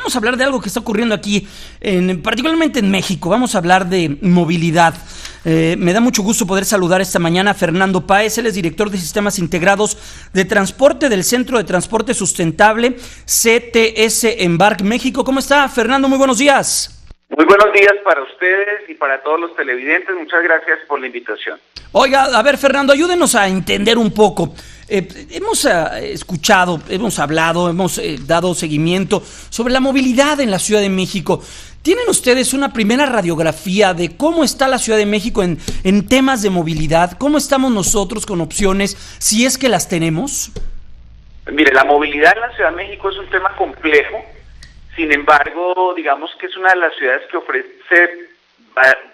vamos a hablar de algo que está ocurriendo aquí, particularmente en México. Vamos a hablar de movilidad. Me da mucho gusto poder saludar esta mañana a Fernando Páez. Él es director de Sistemas Integrados de Transporte del Centro de Transporte Sustentable, CTS Embark México. ¿Cómo está, Fernando? Muy buenos días. Muy buenos días para ustedes y para todos los televidentes. Muchas gracias por la invitación. Oiga, a ver, Fernando, ayúdenos a entender un poco. Hemos escuchado, hemos hablado, hemos dado seguimiento sobre la movilidad en la Ciudad de México. ¿Tienen ustedes una primera radiografía de cómo está la Ciudad de México en temas de movilidad? ¿Cómo estamos nosotros con opciones, si es que las tenemos? Mire, la movilidad en la Ciudad de México es un tema complejo. Sin embargo, digamos que es una de las ciudades que ofrece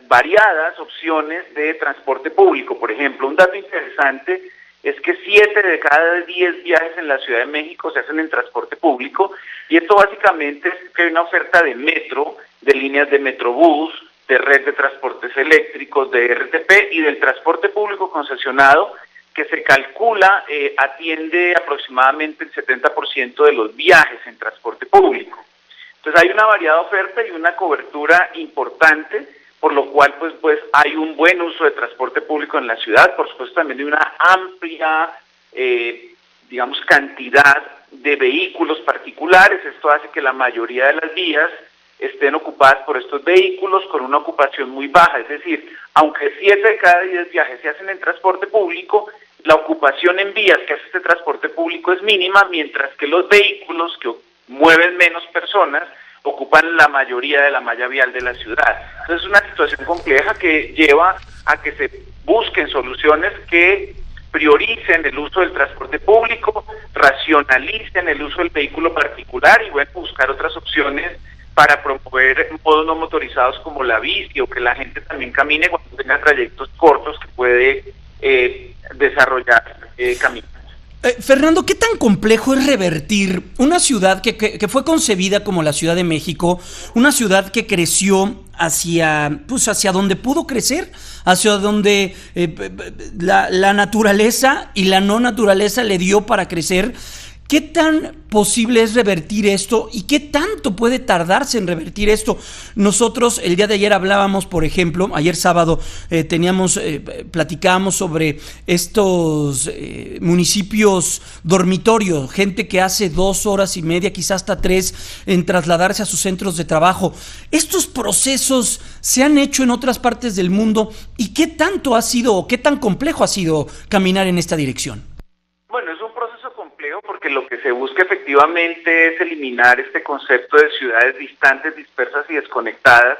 variadas opciones de transporte público. Por ejemplo, un dato interesante es que 7 de cada 10 viajes en la Ciudad de México se hacen en transporte público, y esto básicamente es que hay una oferta de metro, de líneas de metrobús, de red de transportes eléctricos, de RTP y del transporte público concesionado, que se calcula atiende aproximadamente el 70% de los viajes en transporte público. Entonces hay una variada oferta y una cobertura importante, por lo cual pues hay un buen uso de transporte público en la ciudad. Por supuesto, también hay una amplia, cantidad de vehículos particulares. Esto hace que la mayoría de las vías estén ocupadas por estos vehículos con una ocupación muy baja. Es decir, aunque 7 de cada 10 viajes se hacen en transporte público, la ocupación en vías que hace este transporte público es mínima, mientras que los vehículos que mueven menos personas ocupan la mayoría de la malla vial de la ciudad. Entonces es una situación compleja que lleva a que se busquen soluciones que prioricen el uso del transporte público, racionalicen el uso del vehículo particular y buscar otras opciones para promover modos no motorizados como la bici, o que la gente también camine cuando tenga trayectos cortos que puede desarrollar caminos. Fernando, ¿qué tan complejo es revertir una ciudad que fue concebida como la Ciudad de México, una ciudad que creció hacia donde pudo crecer, hacia donde la naturaleza y la no naturaleza le dio para crecer? ¿Qué tan posible es revertir esto y qué tanto puede tardarse en revertir esto? Nosotros el día de ayer hablábamos, por ejemplo, ayer sábado platicábamos sobre estos municipios dormitorios, gente que hace 2 horas y media, quizás hasta 3, en trasladarse a sus centros de trabajo. ¿Estos procesos se han hecho en otras partes del mundo y qué tanto ha sido o qué tan complejo ha sido caminar en esta dirección? Bueno, es un proceso complejo porque lo que se busca efectivamente es eliminar este concepto de ciudades distantes, dispersas y desconectadas,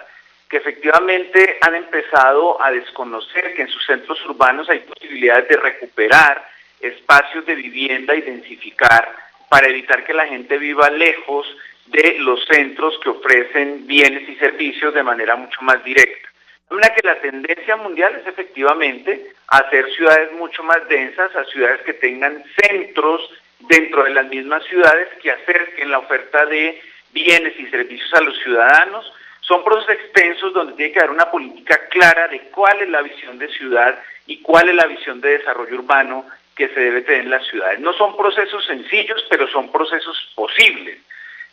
que efectivamente han empezado a desconocer que en sus centros urbanos hay posibilidades de recuperar espacios de vivienda y densificar para evitar que la gente viva lejos de los centros que ofrecen bienes y servicios de manera mucho más directa. Una que la tendencia mundial es efectivamente hacer ciudades mucho más densas, a ciudades que tengan centros dentro de las mismas ciudades que acerquen la oferta de bienes y servicios a los ciudadanos. Son procesos extensos donde tiene que haber una política clara de cuál es la visión de ciudad y cuál es la visión de desarrollo urbano que se debe tener en las ciudades. No son procesos sencillos, pero son procesos posibles.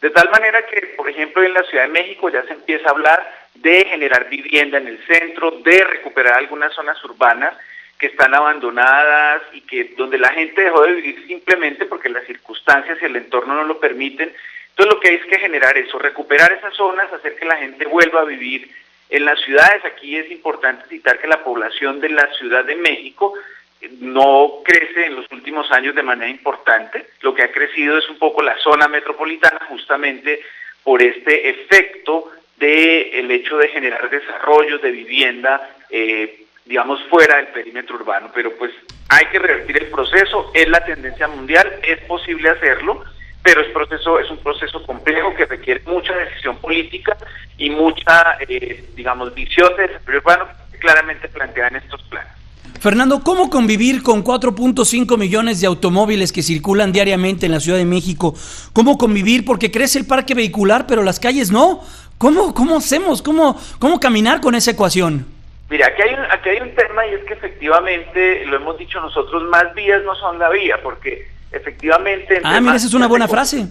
De tal manera que, por ejemplo, en la Ciudad de México ya se empieza a hablar de generar vivienda en el centro, de recuperar algunas zonas urbanas que están abandonadas y que donde la gente dejó de vivir simplemente porque las circunstancias y el entorno no lo permiten. Entonces lo que hay es que generar eso, recuperar esas zonas, hacer que la gente vuelva a vivir en las ciudades. Aquí es importante citar que la población de la Ciudad de México no crece en los últimos años de manera importante. Lo que ha crecido es un poco la zona metropolitana, justamente por este efecto del hecho de generar desarrollos de vivienda, fuera del perímetro urbano. Pero pues hay que revertir el proceso, es la tendencia mundial, es posible hacerlo, pero es un proceso complejo que requiere mucha decisión política y mucha, visión de desarrollo urbano claramente planteada en estos planes. Fernando, ¿cómo convivir con 4.5 millones de automóviles que circulan diariamente en la Ciudad de México? ¿Cómo convivir? Porque crece el parque vehicular, pero las calles no. ¿Cómo hacemos? ¿Cómo caminar con esa ecuación? Mira, aquí hay un tema, y es que efectivamente, lo hemos dicho nosotros, más vías no son la vía, porque efectivamente... Mira, esa es una buena frase.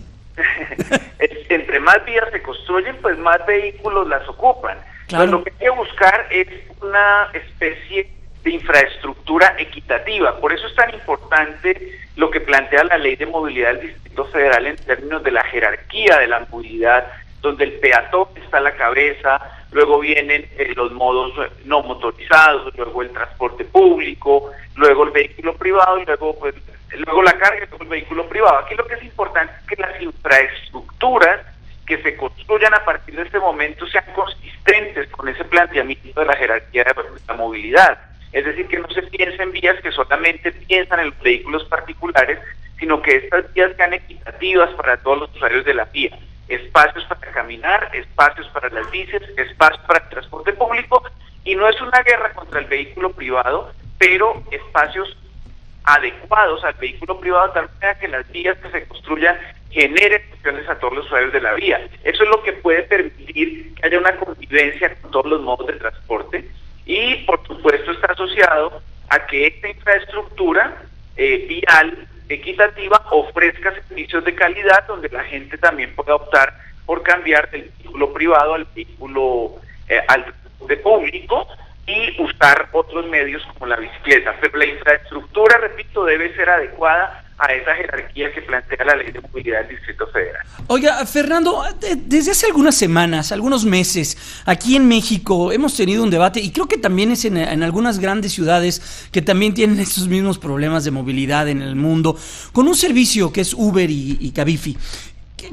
Entre más vías se construyen, pues más vehículos las ocupan. Claro. Entonces, lo que hay que buscar es una especie de infraestructura equitativa. Por eso es tan importante lo que plantea la Ley de Movilidad del Distrito Federal en términos de la jerarquía de la movilidad, donde el peatón está a la cabeza, luego vienen los modos no motorizados, luego el transporte público, luego el vehículo privado y luego la carga y luego el vehículo privado. Aquí lo que es importante es que las infraestructuras que se construyan a partir de este momento sean consistentes con ese planteamiento de la jerarquía de la movilidad. Es decir, que no se piense en vías que solamente piensan en los vehículos particulares, sino que estas vías sean equitativas para todos los usuarios de la vía. Espacios para caminar, espacios para las bicis, espacios para el transporte público, y no es una guerra contra el vehículo privado, pero espacios adecuados al vehículo privado, de tal manera que las vías que se construyan generen opciones a todos los usuarios de la vía. Eso es lo que puede permitir que haya una convivencia con todos los modos de transporte, y por supuesto está asociado a que esta infraestructura vial equitativa ofrezca servicios de calidad donde la gente también pueda optar por cambiar del vehículo privado al vehículo al transporte público y usar otros medios como la bicicleta. Pero la infraestructura, repito, debe ser adecuada a esa jerarquía que plantea la Ley de Movilidad del Distrito Federal. Oiga, Fernando, desde hace algunas semanas, algunos meses, aquí en México hemos tenido un debate, y creo que también es en algunas grandes ciudades que también tienen estos mismos problemas de movilidad en el mundo, con un servicio que es Uber y Cabify.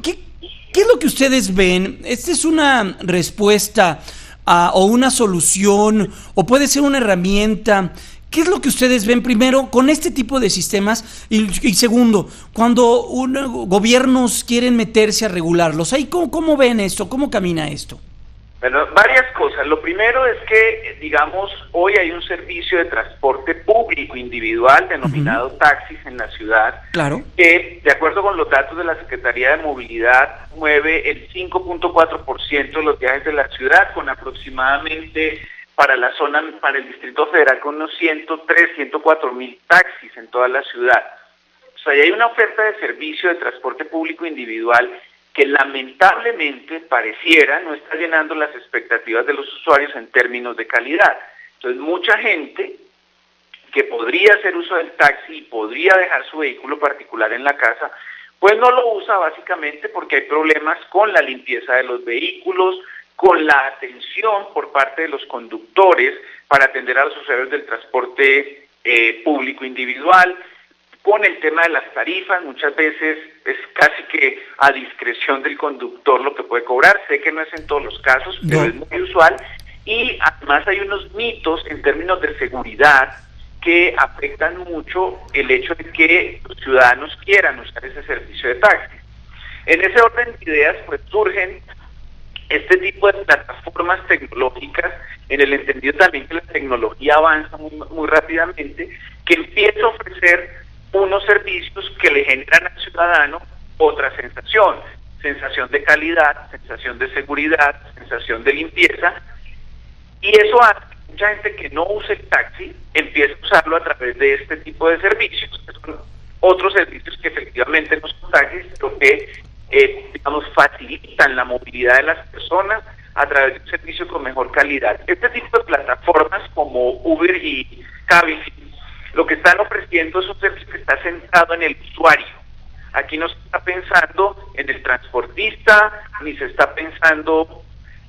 ¿Qué es lo que ustedes ven? ¿Esta es una respuesta o una solución, o puede ser una herramienta? ¿Qué es lo que ustedes ven primero con este tipo de sistemas? Y segundo, cuando gobiernos quieren meterse a regularlos, ¿ahí cómo ven esto? ¿Cómo camina esto? Bueno, varias cosas. Lo primero es que, digamos, hoy hay un servicio de transporte público individual denominado taxis en la ciudad, claro, que, de acuerdo con los datos de la Secretaría de Movilidad, mueve el 5.4% de los viajes de la ciudad, con aproximadamente para el Distrito Federal con unos 104 mil taxis en toda la ciudad. O sea, hay una oferta de servicio de transporte público individual que lamentablemente pareciera no está llenando las expectativas de los usuarios en términos de calidad. Entonces, mucha gente que podría hacer uso del taxi y podría dejar su vehículo particular en la casa, pues no lo usa básicamente porque hay problemas con la limpieza de los vehículos, con la atención por parte de los conductores para atender a los usuarios del transporte público individual, con el tema de las tarifas. Muchas veces es casi que a discreción del conductor lo que puede cobrar. Sé que no es en todos los casos, pero es muy usual. Y además hay unos mitos en términos de seguridad que afectan mucho el hecho de que los ciudadanos quieran usar ese servicio de taxi. En ese orden de ideas, pues surgen este tipo de plataformas tecnológicas, en el entendido también que la tecnología avanza muy rápidamente, que empieza a ofrecer unos servicios que le generan al ciudadano otra sensación de calidad, sensación de seguridad, sensación de limpieza, y eso hace que mucha gente que no use el taxi empiece a usarlo a través de este tipo de servicios, que son otros servicios que efectivamente no son taxis, pero que facilitan la movilidad de las personas a través de un servicio con mejor calidad. Este tipo de plataformas como Uber y Cabify lo que están ofreciendo es un servicio que está centrado en el usuario. Aquí no se está pensando en el transportista, ni se está pensando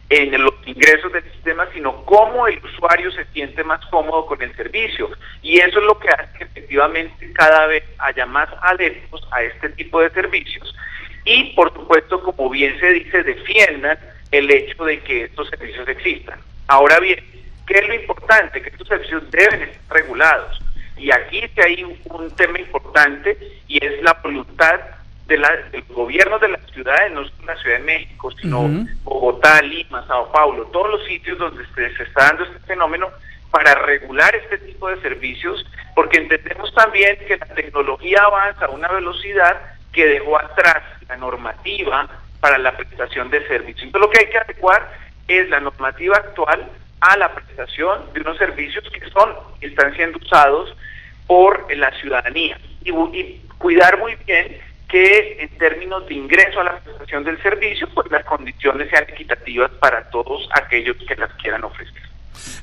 en los ingresos del sistema, sino cómo el usuario se siente más cómodo con el servicio. Y eso es lo que hace que efectivamente cada vez haya más adeptos a este tipo de servicios. Y, por supuesto, como bien se dice, defiendan el hecho de que estos servicios existan. Ahora bien, ¿qué es lo importante? Que estos servicios deben estar regulados. Y aquí sí hay un tema importante, y es la voluntad de los gobiernos de las ciudades, no solo la Ciudad de México, sino Bogotá, Lima, Sao Paulo, todos los sitios donde se está dando este fenómeno, para regular este tipo de servicios, porque entendemos también que la tecnología avanza a una velocidad que dejó atrás la normativa para la prestación de servicios. Entonces lo que hay que adecuar es la normativa actual a la prestación de unos servicios que están siendo usados por la ciudadanía, y cuidar muy bien que en términos de ingreso a la prestación del servicio, pues las condiciones sean equitativas para todos aquellos que las quieran ofrecer.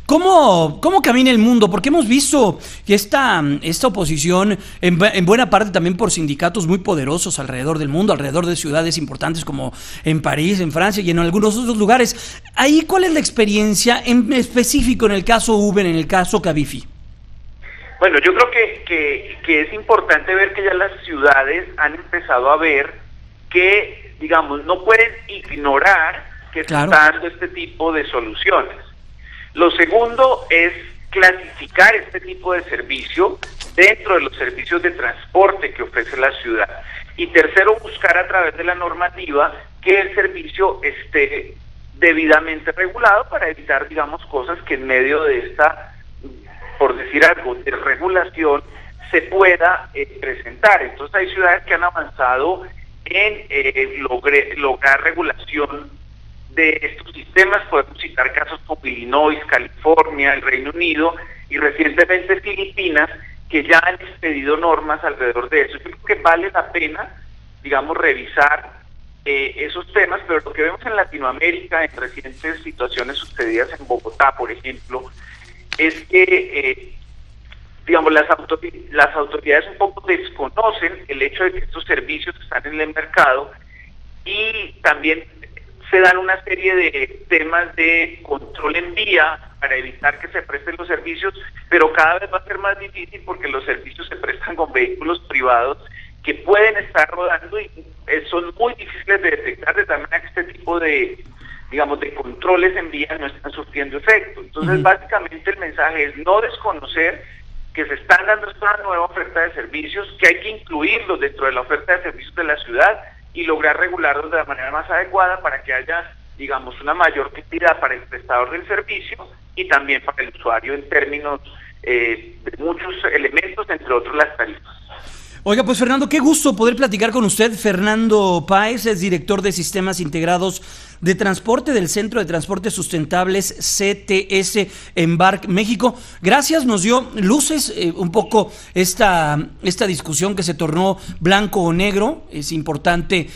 ¿Cómo camina el mundo? Porque hemos visto que esta oposición, en buena parte también por sindicatos muy poderosos alrededor del mundo, alrededor de ciudades importantes como en París, en Francia y en algunos otros lugares. Ahí, ¿cuál es la experiencia en específico en el caso Uber, en el caso Cabify? Bueno, yo creo que es importante ver que ya las ciudades han empezado a ver que, digamos, no pueden ignorar que se está dando este tipo de soluciones. Lo segundo es clasificar este tipo de servicio dentro de los servicios de transporte que ofrece la ciudad. Y tercero, buscar a través de la normativa que el servicio esté debidamente regulado para evitar, digamos, cosas que en medio de esta, por decir algo, de regulación se pueda presentar. Entonces hay ciudades que han avanzado en lograr regulación de estos sistemas. Podemos citar casos como Illinois, California, el Reino Unido y recientemente Filipinas, que ya han expedido normas alrededor de eso. Yo creo que vale la pena, digamos, revisar esos temas, pero lo que vemos en Latinoamérica, en recientes situaciones sucedidas en Bogotá, por ejemplo, es que, digamos, las autoridades un poco desconocen el hecho de que estos servicios están en el mercado y también se dan una serie de temas de control en vía para evitar que se presten los servicios, pero cada vez va a ser más difícil porque los servicios se prestan con vehículos privados que pueden estar rodando y son muy difíciles de detectar, de tal manera que este tipo de, digamos, de controles en vía no están surtiendo efecto. Entonces, básicamente el mensaje es no desconocer que se están dando esta nueva oferta de servicios, que hay que incluirlos dentro de la oferta de servicios de la ciudad y lograr regularlos de la manera más adecuada para que haya, digamos, una mayor cantidad para el prestador del servicio y también para el usuario en términos de muchos elementos, entre otros las tarifas. Oiga, pues Fernando, qué gusto poder platicar con usted. Fernando Páez es director de Sistemas Integrados de Transporte del Centro de Transportes Sustentables CTS Embark México. Gracias, nos dio luces un poco esta discusión que se tornó blanco o negro. Es importante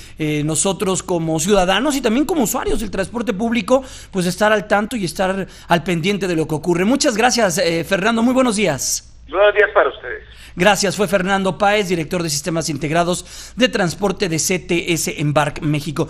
nosotros como ciudadanos y también como usuarios del transporte público, pues estar al tanto y estar al pendiente de lo que ocurre. Muchas gracias, Fernando, muy buenos días. Buenos días para ustedes. Gracias, fue Fernando Páez, director de Sistemas Integrados de Transporte de CTS Embark México.